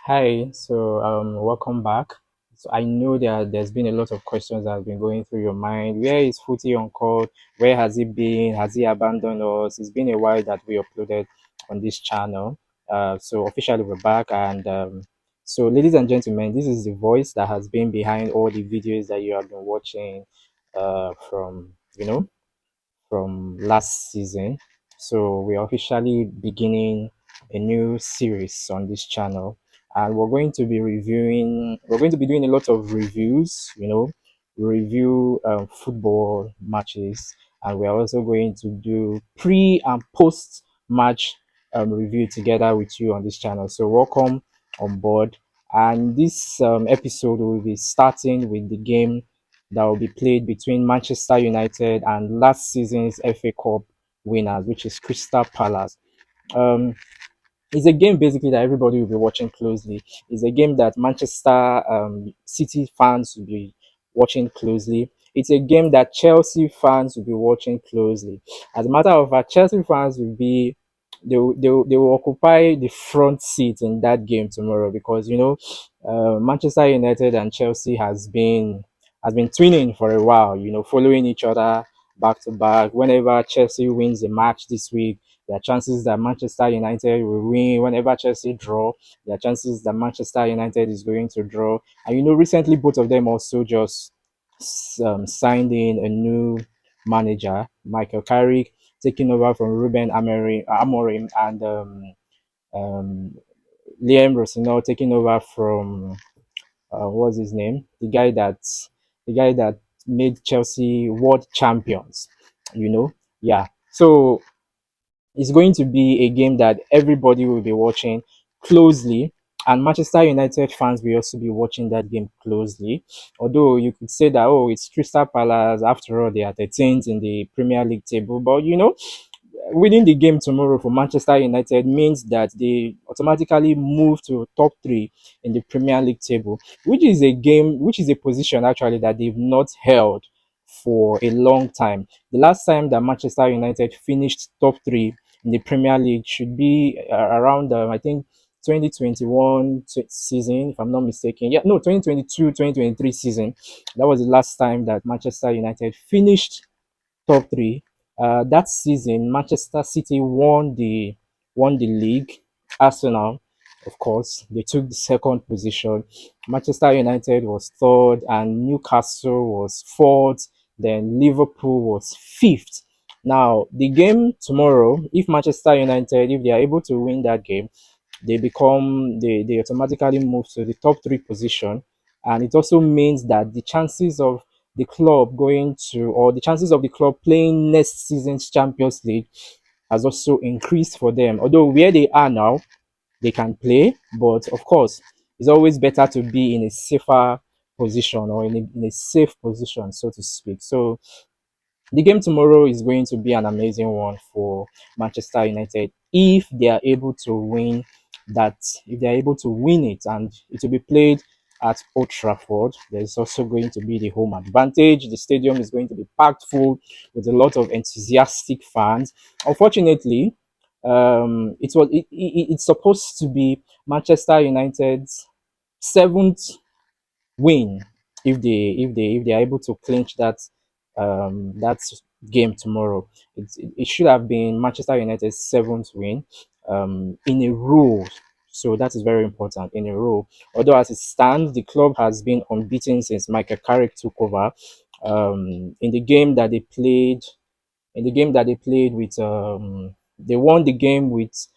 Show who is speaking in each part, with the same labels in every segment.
Speaker 1: Hi, welcome back. So I know there's been a lot of questions that have been going through your mind. Where is Footy on court? Where has he been? Has he abandoned us? It's been a while that we uploaded on this channel. So officially we're back, and so ladies and gentlemen, this is the voice that has been behind all the videos that you have been watching, from from last season. So we are officially beginning a new series on this channel, and we're going to be doing a lot of reviews, review football matches, and we're also going to do pre and post match review together with you on this channel. So welcome on board. And this episode will be starting with the game that will be played between Manchester United and last season's FA Cup winners, which is Crystal Palace. Um, it's a game basically that everybody will be watching closely. It's a game that Manchester City fans will be watching closely. It's a game that Chelsea fans will be watching closely. As a matter of fact, Chelsea fans will be they will occupy the front seat in that game tomorrow because Manchester United and Chelsea has been twinning for a while. Following each other back to back. Whenever Chelsea wins a match this week, there are chances that Manchester United will win. Whenever Chelsea draw, there are chances that Manchester United is going to draw. And recently both of them also just signed in a new manager, Michael Carrick, taking over from Amorim, and um, Liam Rossignol taking over from what's his name? The guy that made Chelsea world champions. Yeah. So it's going to be a game that everybody will be watching closely, and Manchester United fans will also be watching that game closely. Although you could say that, oh, it's Crystal Palace, after all, they are 13th in the Premier League table, but winning the game tomorrow for Manchester United means that they automatically move to top three in the Premier League table, which is a position actually that they've not held for a long time. The last time that Manchester United finished top three in the Premier League should be around, I think, 2021 season, if I'm not mistaken. Yeah, no, 2022-2023 season. That was the last time that Manchester United finished top three. That season, Manchester City won the league. Arsenal, of course, they took the second position. Manchester United was third, and Newcastle was fourth. Then Liverpool was fifth. Now, the game tomorrow, if Manchester United, if they are able to win that game, they automatically move to the top three position, and it also means that the chances of the club playing next season's Champions League has also increased for them. Although where they are now, they can play, but of course, it's always better to be in a safer position, or in a safe position, so to speak. So the game tomorrow is going to be an amazing one for Manchester United if they are able to win that, if they are able to win it, and it will be played at Old Trafford. There's also going to be the home advantage. The stadium is going to be packed full with a lot of enthusiastic fans. Unfortunately, it's supposed to be Manchester United's seventh win if they are able to clinch that game tomorrow. It should have been Manchester United's seventh win in a row. So that is very important, in a row. Although as it stands, the club has been unbeaten since Michael Carrick took over. In the game that they played, with they won the game with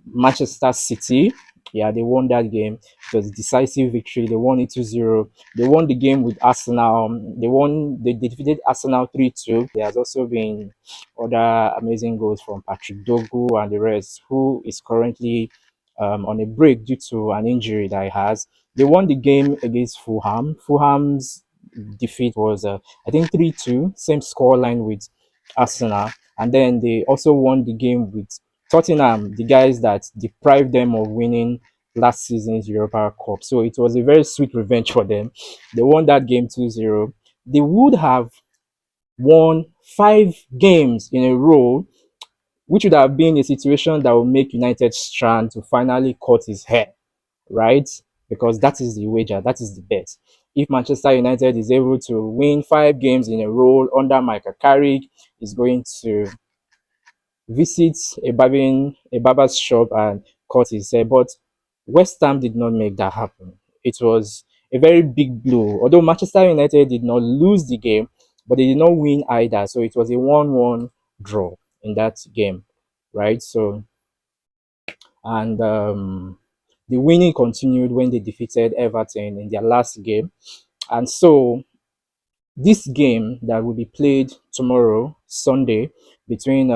Speaker 1: Manchester City. Yeah, they won that game. It was a decisive victory. They won it 2-0. They won the game with Arsenal. They defeated Arsenal 3-2. There has also been other amazing goals from Patrick Dogu and the rest, who is currently on a break due to an injury that he has. They won the game against Fulham. Fulham's defeat was, I think, 3-2, same scoreline with Arsenal. And then they also won the game with Tottenham, the guys that deprived them of winning last season's Europa Cup. So it was a very sweet revenge for them. They won that game 2-0. They would have won 5 games in a row, which would have been a situation that would make United strand to finally cut his hair. right? Because that is the wager, that is the bet. If Manchester United is able to win 5 games in a row under Michael Carrick, is going to visit a barber's shop and cut his hair. But West Ham did not make that happen. It was a very big blow. Although Manchester United did not lose the game, but they did not win either. So it was a 1-1 draw in that game, right? So, and the winning continued when they defeated Everton in their last game. And so this game that will be played tomorrow, Sunday, between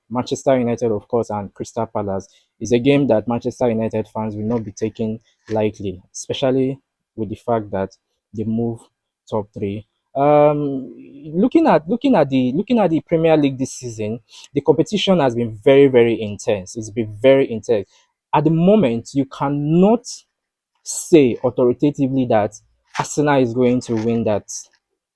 Speaker 1: Manchester United, of course, and Crystal Palace, is a game that Manchester United fans will not be taking lightly, especially with the fact that they move top three. Looking at the Premier League this season, the competition has been very, very intense. It's been very intense. At the moment, you cannot say authoritatively that Arsenal is going to win that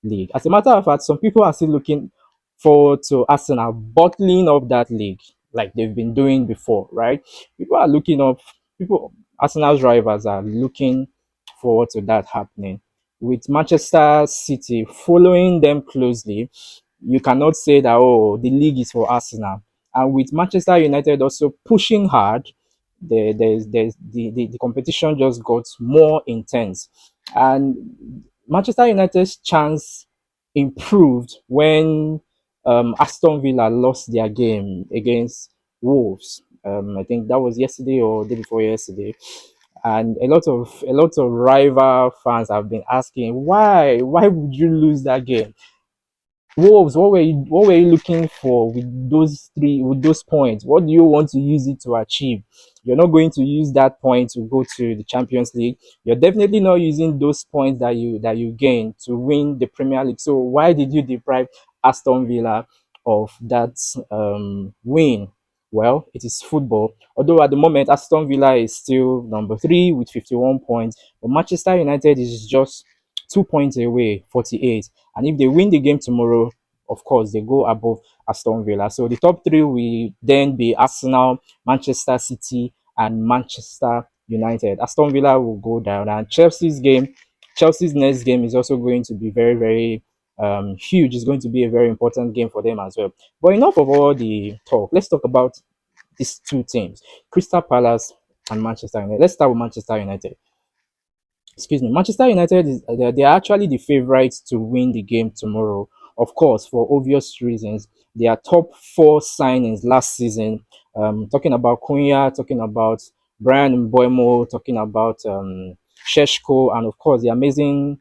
Speaker 1: league. As a matter of fact, some people are still looking forward to Arsenal bottling up that league like they've been doing before, right? People are looking up, people, Arsenal's rivals are looking forward to that happening. With Manchester City following them closely, you cannot say that, oh, the league is for Arsenal. And with Manchester United also pushing hard, the competition just got more intense. And Manchester United's chance improved when Aston Villa lost their game against Wolves. I think that was yesterday or day before yesterday. And a lot of rival fans have been asking why would you lose that game? Wolves, what were you looking for with those points? What do you want to use it to achieve? You're not going to use that point to go to the Champions League. You're definitely not using those points that you gain to win the Premier League. So why did you deprive Aston Villa of that win? Well, it is football. Although at the moment Aston Villa is still number three with 51 points, but Manchester United is just 2 points away, 48. And if they win the game tomorrow, of course, they go above Aston Villa. So the top three will then be Arsenal, Manchester City, and Manchester United. Aston Villa will go down, and Chelsea's next game is also going to be very, very huge. It's going to be a very important game for them as well. But enough of all the talk. Let's talk about these two teams, Crystal Palace and Manchester United. Let's start with Manchester United. Excuse me, Manchester United is they're actually the favorites to win the game tomorrow. Of course, for obvious reasons. Their top four signings last season, talking about Cunha, talking about Brian Mboimo, talking about Sheshko, and of course the amazing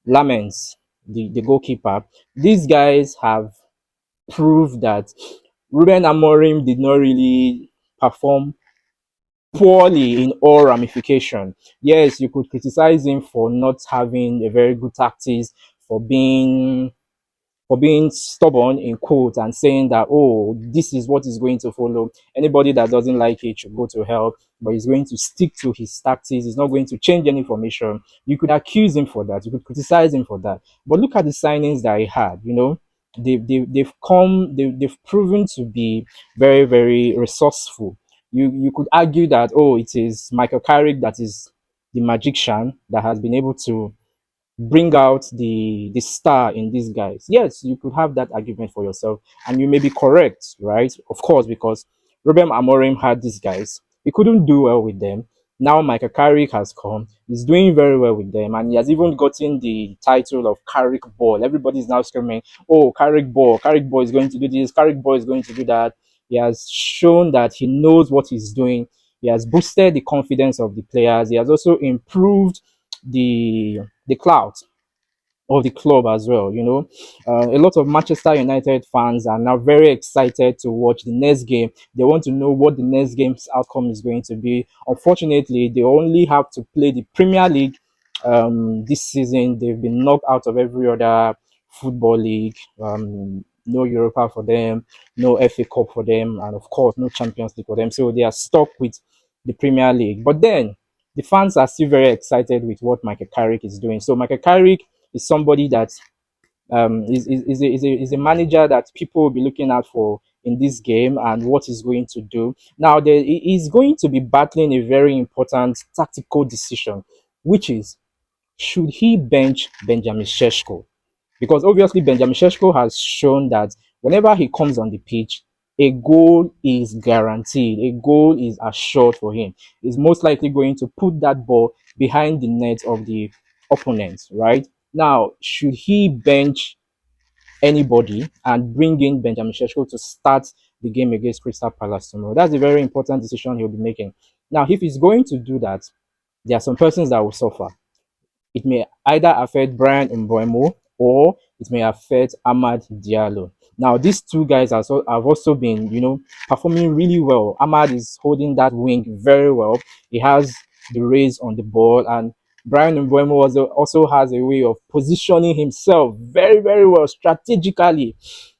Speaker 1: Lamens, the goalkeeper. These guys have proved that Ruben Amorim did not really perform poorly in all ramification. Yes, you could criticize him for not having a very good tactics, for being stubborn in quotes and saying that, oh, this is what is going to follow. Anybody that doesn't like it should go to hell, but he's going to stick to his tactics. He's not going to change any formation. You could accuse him for that. You could criticize him for that. But look at the signings that he had, they've proven to be very, very resourceful. You could argue that, oh, it is Michael Carrick that is the magician that has been able to bring out the star in these guys. Yes, you could have that argument for yourself, and you may be correct, right? Of course, because Ruben Amorim had these guys. He couldn't do well with them. Now Michael Carrick has come. He's doing very well with them, and he has even gotten the title of Carrick Ball. Everybody's now screaming, "Oh, Carrick Ball! Carrick Ball is going to do this. Carrick Ball is going to do that." He has shown that he knows what he's doing. He has boosted the confidence of the players. He has also improved the clout of the club as well. A lot of Manchester United fans are now very excited to watch the next game. They want to know what the next game's outcome is going to be. Unfortunately, they only have to play the Premier League this season. They've been knocked out of every other football league. No Europa for them, no FA Cup for them, and of course, no Champions League for them. So they are stuck with the Premier League. But then the fans are still very excited with what Michael Carrick is doing. So Michael Carrick is somebody that is a manager that people will be looking out for in this game and what he's going to do. Now, he's going to be battling a very important tactical decision, which is should he bench Benjamin Sheshko? Because obviously Benjamin Sheshko has shown that whenever he comes on the pitch, a goal is guaranteed. A goal is assured for him. He's most likely going to put that ball behind the net of the opponent, right? Now, should he bench anybody and bring in Benjamin Sheshko to start the game against Crystal Palace tomorrow? That's a very important decision he'll be making. Now, if he's going to do that, there are some persons that will suffer. It may either affect Brian Mbeumo or it may affect Ahmad Diallo. Now, these two guys have also been, performing really well. Ahmad is holding that wing very well. He has the raise on the ball, and Brian Mbeumo also has a way of positioning himself very, very well strategically,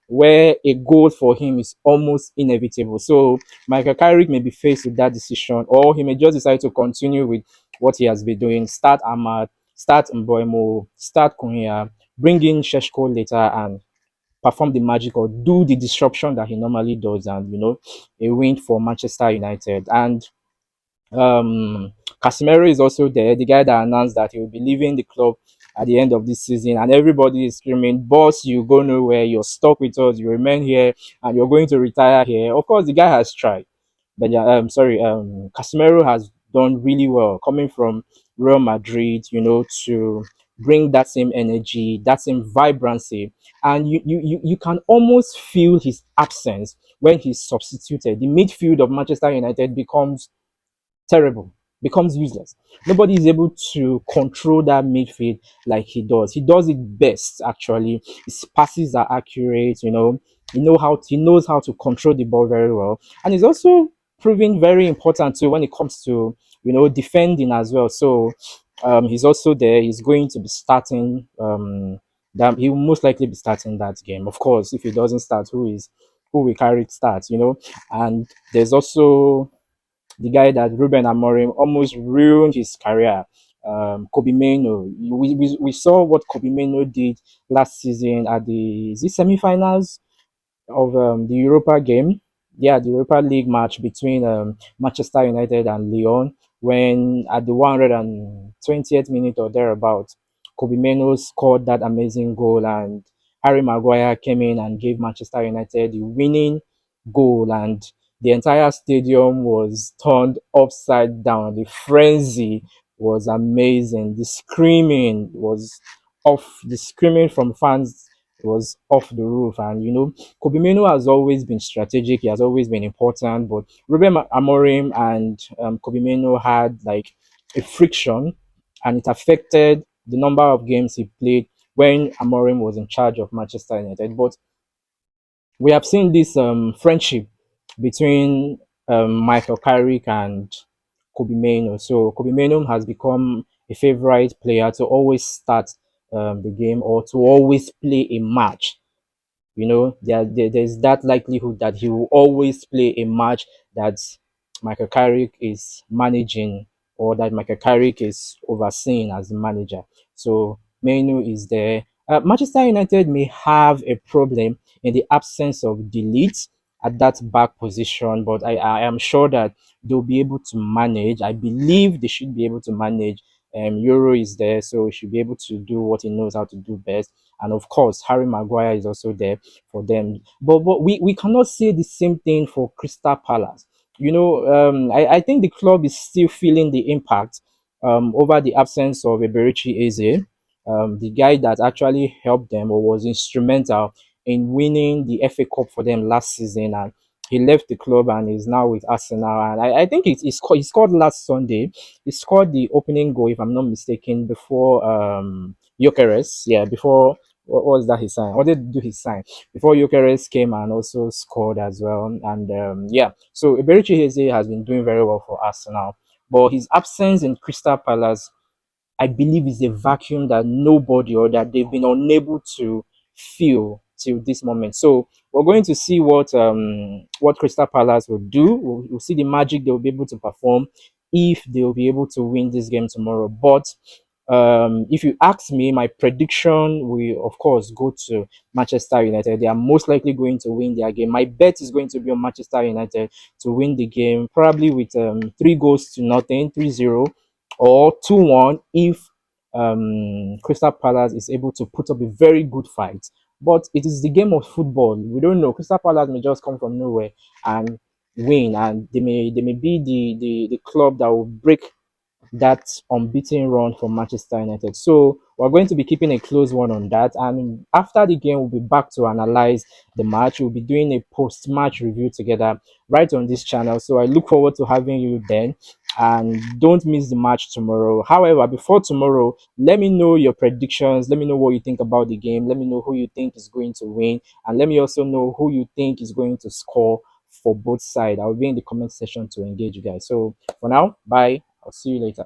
Speaker 1: where a goal for him is almost inevitable. So Michael Carrick may be faced with that decision, or he may just decide to continue with what he has been doing. Start Ahmad, start Mboemo, start Kunya, bring in Sheshko later and perform the magic or do the disruption that he normally does, and a win for Manchester United. And Casemiro is also there, the guy that announced that he will be leaving the club at the end of this season, and everybody is screaming, "Boss, you go nowhere. You're stuck with us. You remain here, and you're going to retire here." Of course, the guy has tried, but yeah, Casemiro has done really well coming from Real Madrid, to bring that same energy, that same vibrancy, and you can almost feel his absence when he's substituted. The midfield of Manchester United becomes terrible, becomes useless. Nobody is able to control that midfield like he does. He does it best, actually. His passes are accurate, he knows how to control the ball very well. And he's also proving very important too when it comes to, defending as well. So he's also there. He's going to be starting that he will most likely be starting that game. Of course, if he doesn't start, who will carry it start, And there's also the guy that Ruben Amorim almost ruined his career. Kobe Mano. We saw what Kobe Mano did last season at the semi-finals of the Europa game. Yeah, the Europa League match between Manchester United and Lyon, when at the 120th minute or thereabout, Kobe Mano scored that amazing goal, and Harry Maguire came in and gave Manchester United the winning goal, and the entire stadium was turned upside down. The frenzy was amazing. The screaming from fans was off the roof. And Kobe Mino has always been strategic. He has always been important. But Ruben Amorim and Kobe Mino had like a friction, and it affected the number of games he played when Amorim was in charge of Manchester United. But we have seen this friendship between Michael Carrick and Kobe Mano. So Kobe Mano has become a favorite player to always start the game or to always play a match. There's that likelihood that he will always play a match that Michael Carrick is managing, or that Michael Carrick is overseeing as the manager. So Menu is there. Manchester United may have a problem in the absence of Delete at that back position, but I am sure that they'll be able to manage. I believe they should be able to manage. Euro is there, so he should be able to do what he knows how to do best. And of course, Harry Maguire is also there for them. But we cannot say the same thing for Crystal Palace. I think the club is still feeling the impact over the absence of Eberichi Eze, the guy that actually helped them or was instrumental in winning the FA Cup for them last season. And he left the club and is now with Arsenal. And I think he scored last Sunday. He scored the opening goal, if I'm not mistaken, before Gyökeres. Yeah, before what was that he signed? What did do he sign? Before Gyökeres came and also scored as well. And yeah, so Eberichi Eze has been doing very well for Arsenal. But his absence in Crystal Palace, I believe, is a vacuum that nobody, or that they've been unable to fill till this moment. So we're going to see what Crystal Palace will do. We'll see the magic they'll be able to perform if they'll be able to win this game tomorrow. But If you ask me, my prediction will, of course, go to Manchester United. They are most likely going to win their game. My bet is going to be on Manchester United to win the game, probably with 3 goals to nothing, 3-0, or 2-1 if Crystal Palace is able to put up a very good fight. But it is the game of football. We don't know. Crystal Palace may just come from nowhere and win, and they may be the club that will break that unbeaten run from Manchester United. So we're going to be keeping a close one on that. And after the game, we'll be back to analyze the match. We'll be doing a post-match review together right on this channel. So I look forward to having you then. And don't miss the match tomorrow. However, before tomorrow, let me know your predictions. Let me know what you think about the game. Let me know who you think is going to win. And let me also know who you think is going to score for both sides. I'll be in the comment section to engage you guys. So for now, bye. I'll see you later.